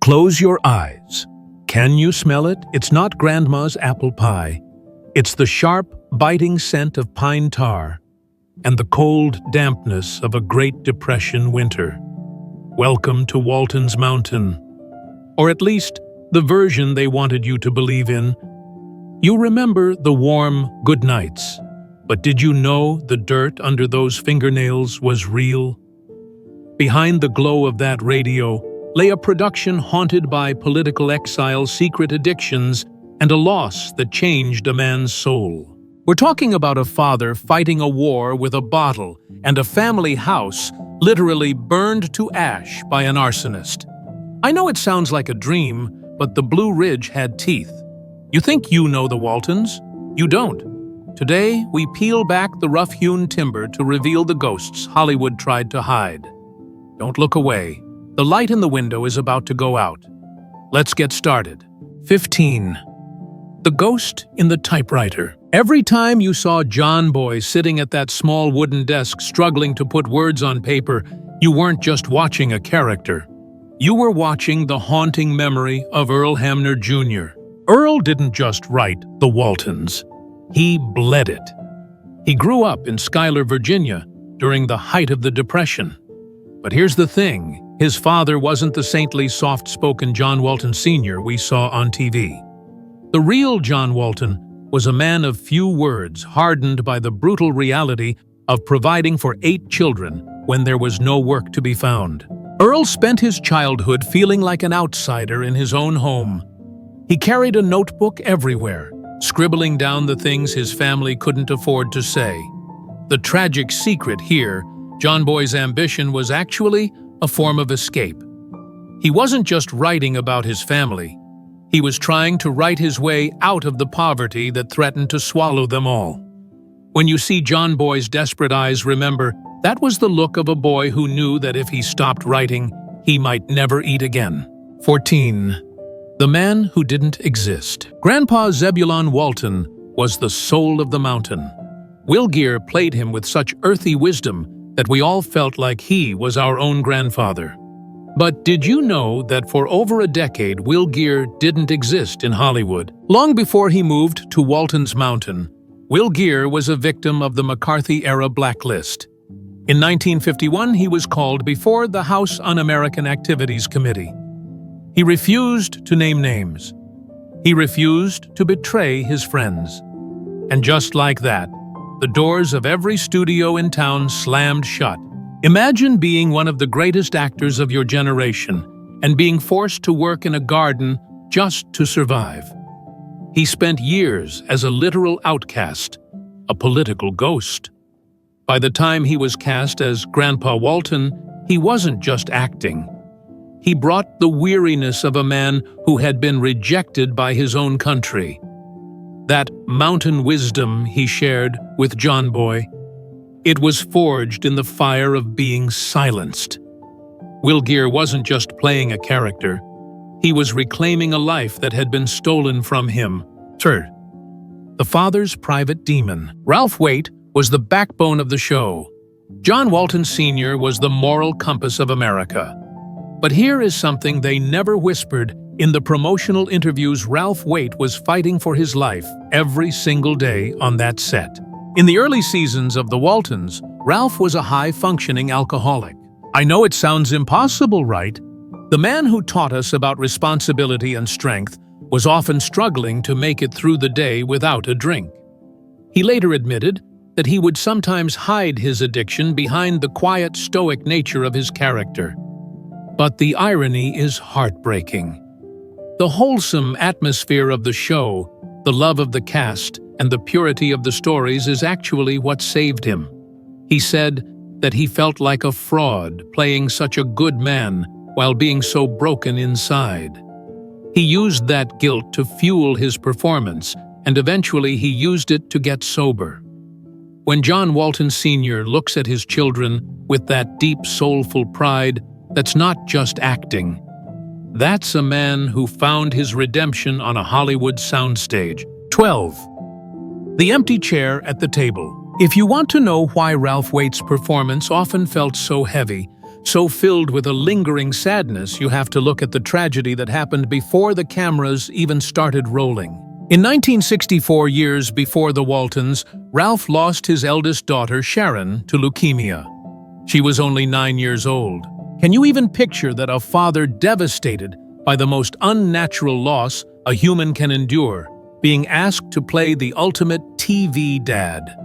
Close your eyes. Can you smell it? It's not Grandma's apple pie. It's the sharp, biting scent of pine tar and the cold dampness of a Great Depression winter. Welcome to Walton's Mountain. Or at least, the version they wanted you to believe in. You remember the warm good nights, but did you know the dirt under those fingernails was real? Behind the glow of that radio lay a production haunted by political exile, secret addictions, and a loss that changed a man's soul. We're talking about a father fighting a war with a bottle and a family house literally burned to ash by an arsonist. I know it sounds like a dream, but the Blue Ridge had teeth. You think you know the Waltons? You don't. Today, we peel back the rough-hewn timber to reveal the ghosts Hollywood tried to hide. Don't look away. The light in the window is about to go out. Let's get started. 15. The ghost in the typewriter. Every time you saw John Boy sitting at that small wooden desk struggling to put words on paper, you weren't just watching a character. You were watching the haunting memory of Earl Hamner Jr. Earl didn't just write The Waltons. He bled it. He grew up in Schuyler, Virginia, during the height of the Depression. But here's the thing, his father wasn't the saintly, soft-spoken John Walton Sr. we saw on TV. The real John Walton was a man of few words, hardened by the brutal reality of providing for 8 children when there was no work to be found. Earl spent his childhood feeling like an outsider in his own home. He carried a notebook everywhere, scribbling down the things his family couldn't afford to say. The tragic secret here, John Boy's ambition was actually a form of escape. He wasn't just writing about his family. He was trying to write his way out of the poverty that threatened to swallow them all. When you see John Boy's desperate eyes, remember, that was the look of a boy who knew that if he stopped writing, he might never eat again. 14. The man who didn't exist. Grandpa Zebulon Walton was the soul of the mountain. Will Geer played him with such earthy wisdom that we all felt like he was our own grandfather. But did you know that for over a decade, Will Geer didn't exist in Hollywood? Long before he moved to Walton's Mountain, Will Geer was a victim of the McCarthy-era blacklist. In 1951, he was called before the House Un-American Activities Committee. He refused to name names. He refused to betray his friends. And just like that, the doors of every studio in town slammed shut. Imagine being one of the greatest actors of your generation and being forced to work in a garden just to survive. He spent years as a literal outcast, a political ghost. By the time he was cast as Grandpa Walton, he wasn't just acting. He brought the weariness of a man who had been rejected by his own country. That mountain wisdom he shared with John Boy, it was forged in the fire of being silenced. Will Geer wasn't just playing a character. He was reclaiming a life that had been stolen from him. Third, the father's private demon. Ralph Waite was the backbone of the show. John Walton Sr. was the moral compass of America. But here is something they never whispered. In the promotional interviews, Ralph Waite was fighting for his life every single day on that set. In the early seasons of The Waltons, Ralph was a high-functioning alcoholic. I know it sounds impossible, right? The man who taught us about responsibility and strength was often struggling to make it through the day without a drink. He later admitted that he would sometimes hide his addiction behind the quiet, stoic nature of his character. But the irony is heartbreaking. The wholesome atmosphere of the show, the love of the cast, and the purity of the stories is actually what saved him. He said that he felt like a fraud playing such a good man while being so broken inside. He used that guilt to fuel his performance, and eventually he used it to get sober. When John Walton Sr. looks at his children with that deep, soulful pride, that's not just acting. That's a man who found his redemption on a Hollywood soundstage. 12. The empty chair at the table. If you want to know why Ralph Waite's performance often felt so heavy, so filled with a lingering sadness you have to look at the tragedy that happened before the cameras even started rolling. In 1964, years before the Waltons, Ralph lost his eldest daughter, Sharon, to leukemia. She was only 9 years old. Can you even picture that a father devastated by the most unnatural loss a human can endure, being asked to play the ultimate TV dad?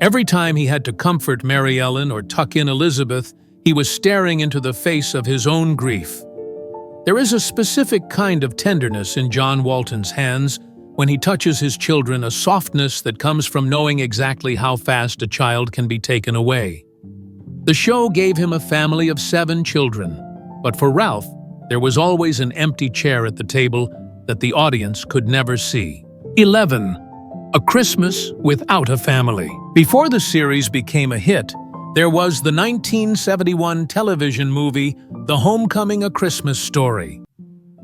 Every time he had to comfort Mary Ellen or tuck in Elizabeth, he was staring into the face of his own grief. There is a specific kind of tenderness in John Walton's hands when he touches his children, a softness that comes from knowing exactly how fast a child can be taken away. The show gave him a family of 7 children, but for Ralph, there was always an empty chair at the table that the audience could never see. 11. A Christmas Without a Family. Before the series became a hit, there was the 1971 television movie, The Homecoming: A Christmas Story.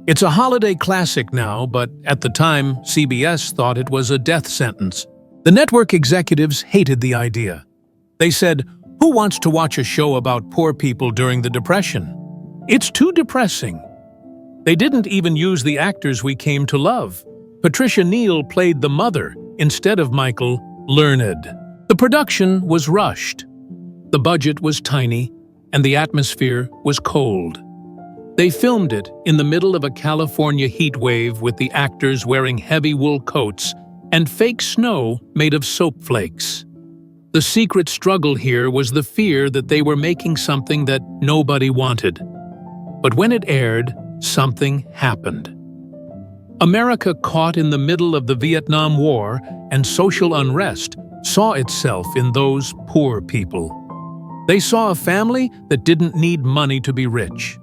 It's a holiday classic now, but at the time, CBS thought it was a death sentence. The network executives hated the idea. They said, "Who wants to watch a show about poor people during the Depression? It's too depressing." They didn't even use the actors we came to love. Patricia Neal played the mother instead of Michael Learned. The production was rushed. The budget was tiny, and the atmosphere was cold. They filmed it in the middle of a California heat wave with the actors wearing heavy wool coats and fake snow made of soap flakes. The secret struggle here was the fear that they were making something that nobody wanted. But when it aired, something happened. America, caught in the middle of the Vietnam War and social unrest, saw itself in those poor people. They saw a family that didn't need money to be rich.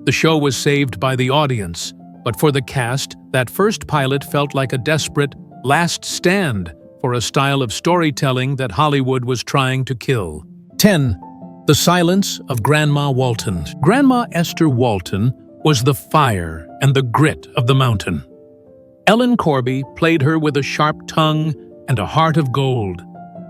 The show was saved by the audience, but for the cast, that first pilot felt like a desperate last stand for a style of storytelling that Hollywood was trying to kill. 10. The Silence of Grandma Walton. Grandma Esther Walton was the fire and the grit of the mountain. Ellen Corby played her with a sharp tongue and a heart of gold.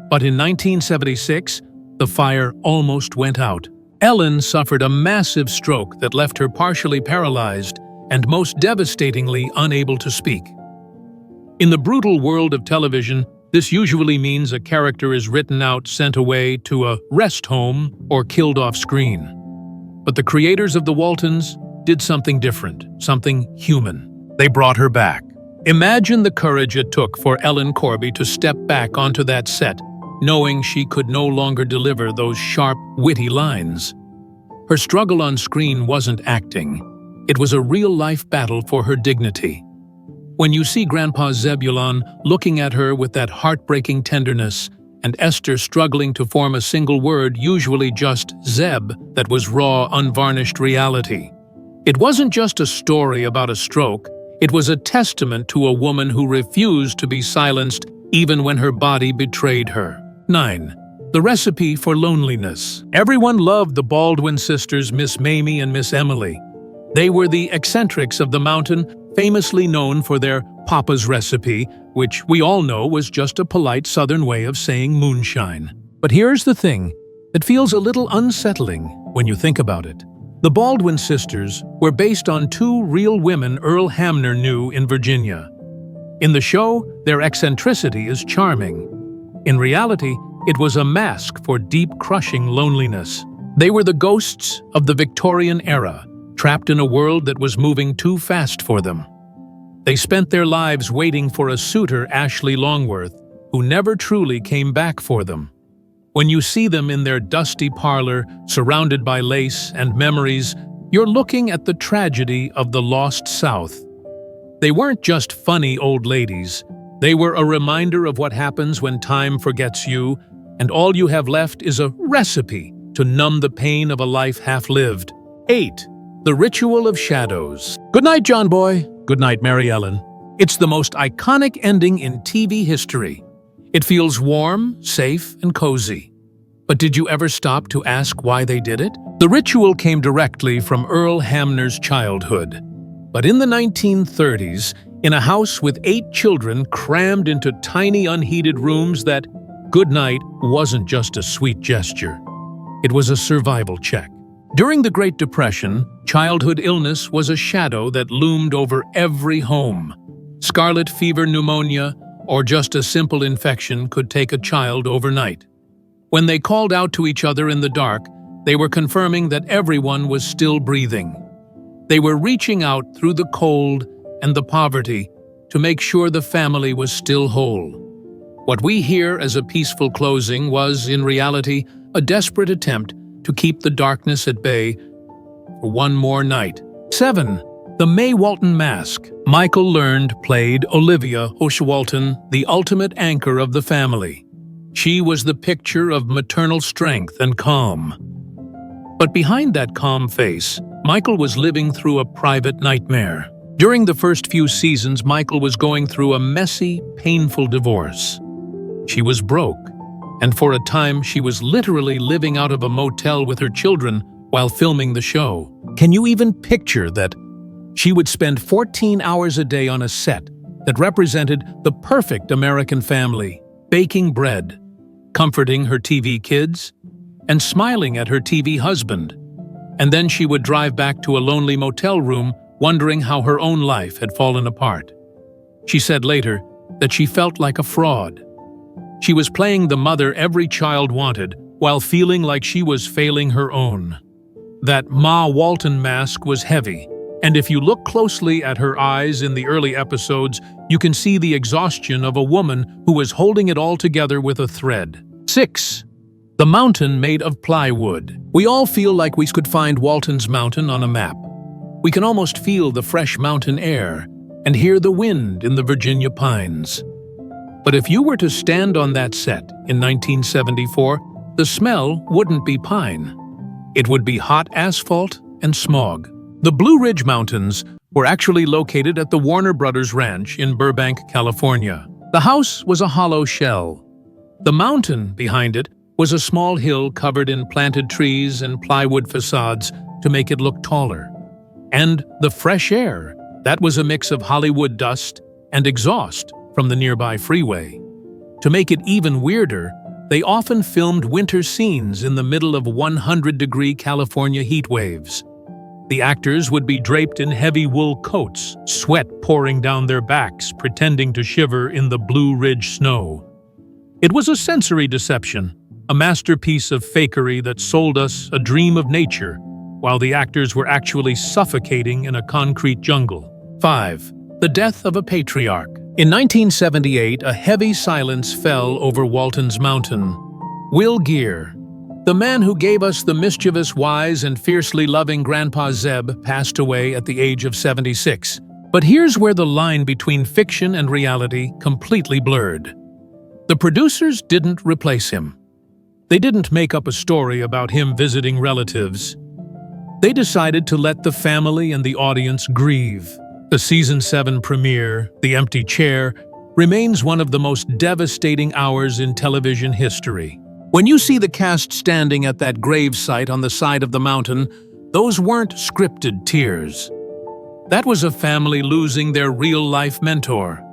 But in 1976, the fire almost went out. Ellen suffered a massive stroke that left her partially paralyzed and most devastatingly unable to speak. In the brutal world of television, this usually means a character is written out, sent away to a rest home, or killed off screen. But the creators of the Waltons did something different, something human. They brought her back. Imagine the courage it took for Ellen Corby to step back onto that set, knowing she could no longer deliver those sharp, witty lines. Her struggle on screen wasn't acting. It was a real-life battle for her dignity. When you see Grandpa Zebulon looking at her with that heartbreaking tenderness, and Esther struggling to form a single word, usually just Zeb, that was raw, unvarnished reality. It wasn't just a story about a stroke, it was a testament to a woman who refused to be silenced even when her body betrayed her. 9. The Recipe for Loneliness. Everyone loved the Baldwin sisters, Miss Mamie and Miss Emily. They were the eccentrics of the mountain, famously known for their Papa's recipe, which we all know was just a polite Southern way of saying moonshine. But here's the thing, it feels a little unsettling when you think about it. The Baldwin sisters were based on 2 real women Earl Hamner knew in Virginia. In the show, their eccentricity is charming. In reality, it was a mask for deep, crushing loneliness. They were the ghosts of the Victorian era, trapped in a world that was moving too fast for them. They spent their lives waiting for a suitor, Ashley Longworth, who never truly came back for them. When you see them in their dusty parlor, surrounded by lace and memories, you're looking at the tragedy of the lost South. They weren't just funny old ladies. They were a reminder of what happens when time forgets you, and all you have left is a recipe to numb the pain of a life half-lived. 8. The Ritual of Shadows. Good night, John Boy. Good night, Mary Ellen. It's the most iconic ending in TV history. It feels warm, safe, and cozy. But did you ever stop to ask why they did it? The ritual came directly from Earl Hamner's childhood. But in the 1930s, in a house with 8 children crammed into tiny, unheated rooms, that goodnight wasn't just a sweet gesture. It was a survival check. During the Great Depression, childhood illness was a shadow that loomed over every home. Scarlet fever, pneumonia, or just a simple infection could take a child overnight. When they called out to each other in the dark, they were confirming that everyone was still breathing. They were reaching out through the cold and the poverty to make sure the family was still whole. What we hear as a peaceful closing was, in reality, a desperate attempt to keep the darkness at bay for one more night. 7. The Ma Walton Mask. Michael Learned played Olivia Walton, the ultimate anchor of the family. She was the picture of maternal strength and calm. But behind that calm face, Michael was living through a private nightmare. During the first few seasons, Michael was going through a messy, painful divorce. She was broke, and for a time she was literally living out of a motel with her children while filming the show. Can you even picture that? She would spend 14 hours a day on a set that represented the perfect American family, baking bread, comforting her TV kids, and smiling at her TV husband. And then she would drive back to a lonely motel room, wondering how her own life had fallen apart. She said later that she felt like a fraud. She was playing the mother every child wanted while feeling like she was failing her own. That Ma Walton mask was heavy, and if you look closely at her eyes in the early episodes, you can see the exhaustion of a woman who was holding it all together with a thread. 6. The mountain made of plywood. We all feel like we could find Walton's mountain on a map. We can almost feel the fresh mountain air and hear the wind in the Virginia pines. But if you were to stand on that set in 1974, the smell wouldn't be pine. It would be hot asphalt and smog. The Blue Ridge Mountains were actually located at the Warner Brothers Ranch in Burbank, California. The house was a hollow shell. The mountain behind it was a small hill covered in planted trees and plywood facades to make it look taller. And the fresh air, that was a mix of Hollywood dust and exhaust from the nearby freeway. To make it even weirder, they often filmed winter scenes in the middle of 100-degree California heat waves. The actors would be draped in heavy wool coats, sweat pouring down their backs, pretending to shiver in the Blue Ridge snow. It was a sensory deception, a masterpiece of fakery that sold us a dream of nature, while the actors were actually suffocating in a concrete jungle. 5. The death of a patriarch. In 1978, a heavy silence fell over Walton's mountain. Will Geer, the man who gave us the mischievous, wise, and fiercely loving Grandpa Zeb, passed away at the age of 76. But here's where the line between fiction and reality completely blurred. The producers didn't replace him. They didn't make up a story about him visiting relatives. They decided to let the family and the audience grieve. The Season 7 premiere, The Empty Chair, remains one of the most devastating hours in television history. When you see the cast standing at that grave site on the side of the mountain, those weren't scripted tears. That was a family losing their real-life mentor.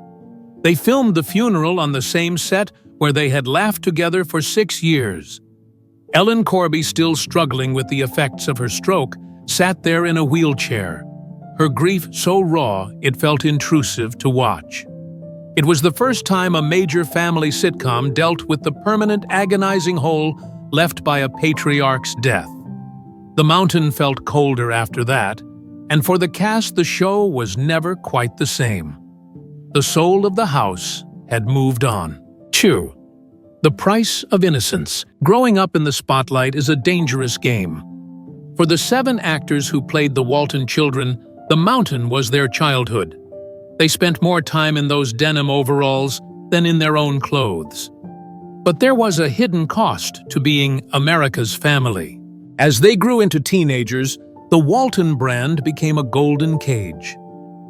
They filmed the funeral on the same set where they had laughed together for 6 years. Ellen Corby, still struggling with the effects of her stroke, sat there in a wheelchair, her grief so raw it felt intrusive to watch. It was the first time a major family sitcom dealt with the permanent, agonizing hole left by a patriarch's death. The mountain felt colder after that, and for the cast, the show was never quite the same. The soul of the house had moved on. 2. The price of innocence. Growing up in the spotlight is a dangerous game. For the 7 actors who played the Walton children, the mountain was their childhood. They spent more time in those denim overalls than in their own clothes. But there was a hidden cost to being America's family. As they grew into teenagers, the Walton brand became a golden cage.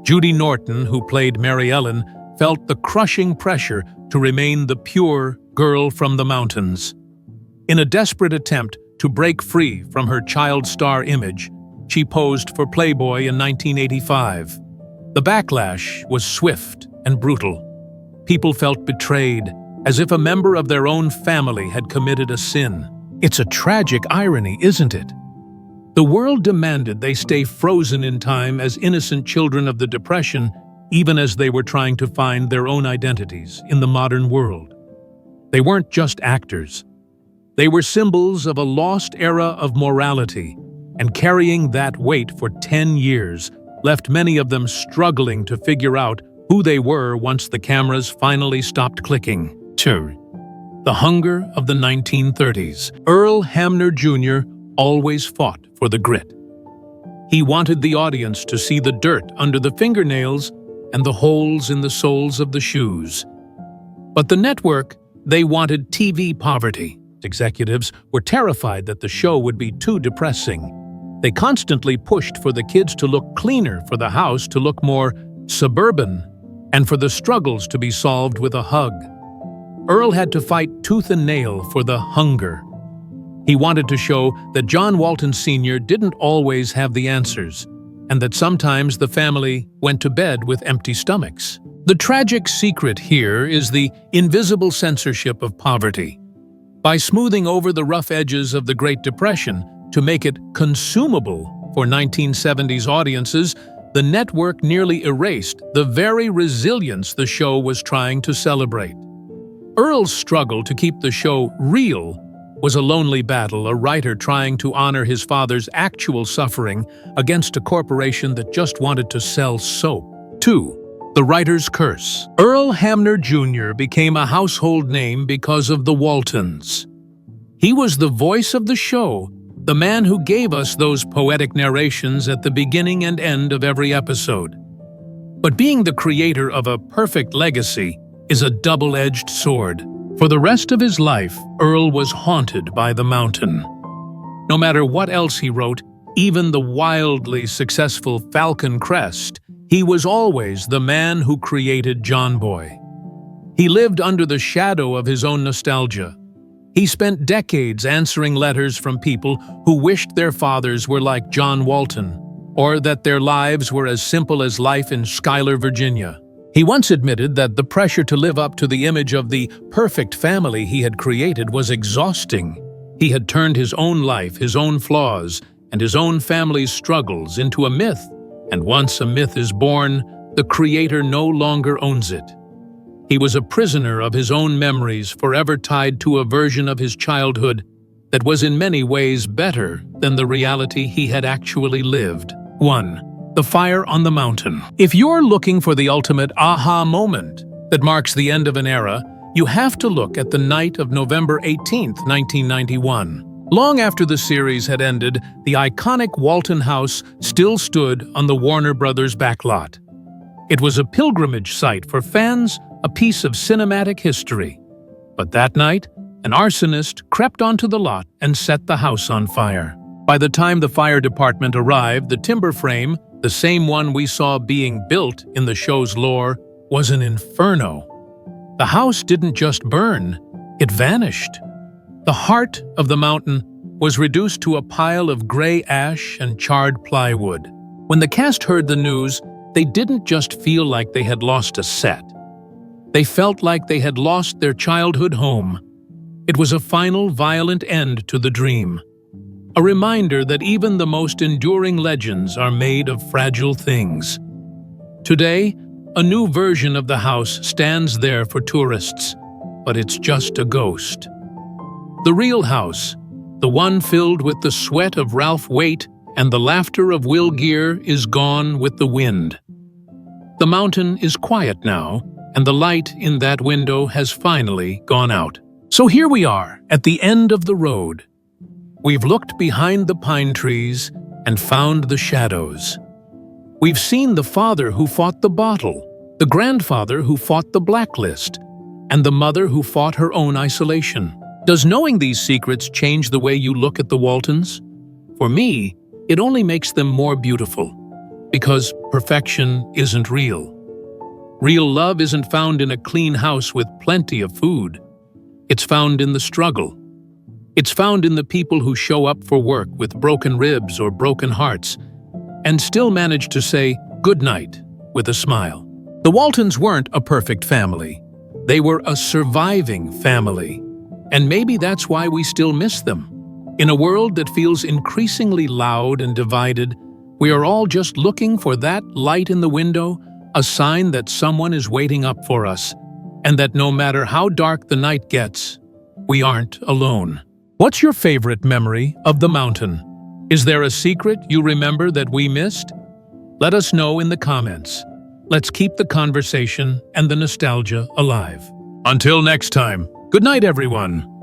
Judy Norton, who played Mary Ellen, felt the crushing pressure to remain the pure girl from the mountains. In a desperate attempt to break free from her child star image, she posed for Playboy in 1985. The backlash was swift and brutal. People felt betrayed, as if a member of their own family had committed a sin. It's a tragic irony, isn't it? The world demanded they stay frozen in time as innocent children of the Depression, even as they were trying to find their own identities in the modern world. They weren't just actors. They were symbols of a lost era of morality, and carrying that weight for 10 years left many of them struggling to figure out who they were once the cameras finally stopped clicking. 2. The hunger of the 1930s. Earl Hamner Jr. always fought for the grit. He wanted the audience to see the dirt under the fingernails and the holes in the soles of the shoes. But the network, they wanted TV poverty. Executives were terrified that the show would be too depressing. They constantly pushed for the kids to look cleaner, for the house to look more suburban, and for the struggles to be solved with a hug. Earl had to fight tooth and nail for the hunger. He wanted to show that John Walton Sr. didn't always have the answers, and that sometimes the family went to bed with empty stomachs. The tragic secret here is the invisible censorship of poverty. By smoothing over the rough edges of the Great Depression to make it consumable for 1970s audiences, the network nearly erased the very resilience the show was trying to celebrate. Earl's struggle to keep the show real was a lonely battle, a writer trying to honor his father's actual suffering against a corporation that just wanted to sell soap. 2. The writer's curse. Earl Hamner Jr. became a household name because of the Waltons. He was the voice of the show, the man who gave us those poetic narrations at the beginning and end of every episode. But being the creator of a perfect legacy is a double-edged sword. For the rest of his life, Earl was haunted by the mountain. No matter what else he wrote, even the wildly successful Falcon Crest, he was always the man who created John Boy. He lived under the shadow of his own nostalgia. He spent decades answering letters from people who wished their fathers were like John Walton, or that their lives were as simple as life in Schuyler, Virginia. He once admitted that the pressure to live up to the image of the perfect family he had created was exhausting. He had turned his own life, his own flaws, and his own family's struggles into a myth. And once a myth is born, the creator no longer owns it. He was a prisoner of his own memories, forever tied to a version of his childhood that was in many ways better than the reality he had actually lived. 1. The fire on the mountain. If you're looking for the ultimate aha moment that marks the end of an era, you have to look at the night of November 18, 1991. Long after the series had ended, the iconic Walton house still stood on the Warner Brothers backlot. It was a pilgrimage site for fans, a piece of cinematic history. But that night, an arsonist crept onto the lot and set the house on fire. By the time the fire department arrived, the timber frame, the same one we saw being built in the show's lore, was an inferno. The house didn't just burn, it vanished. The heart of the mountain was reduced to a pile of gray ash and charred plywood. When the cast heard the news, they didn't just feel like they had lost a set. They felt like they had lost their childhood home. It was a final violent end to the dream. A reminder that even the most enduring legends are made of fragile things. Today, a new version of the house stands there for tourists, but it's just a ghost. The real house, the one filled with the sweat of Ralph Waite and the laughter of Will Geer, is gone with the wind. The mountain is quiet now, and the light in that window has finally gone out. So here we are, at the end of the road. We've looked behind the pine trees and found the shadows. We've seen the father who fought the bottle, the grandfather who fought the blacklist, and the mother who fought her own isolation. Does knowing these secrets change the way you look at the Waltons? For me, it only makes them more beautiful, because perfection isn't real. Real love isn't found in a clean house with plenty of food. It's found in the struggle. It's found in the people who show up for work with broken ribs or broken hearts and still manage to say good night with a smile. The Waltons weren't a perfect family. They were a surviving family. And maybe that's why we still miss them. In a world that feels increasingly loud and divided, we are all just looking for that light in the window, a sign that someone is waiting up for us, and that no matter how dark the night gets, we aren't alone. What's your favorite memory of the mountain? Is there a secret you remember that we missed? Let us know in the comments. Let's keep the conversation and the nostalgia alive. Until next time, good night, everyone.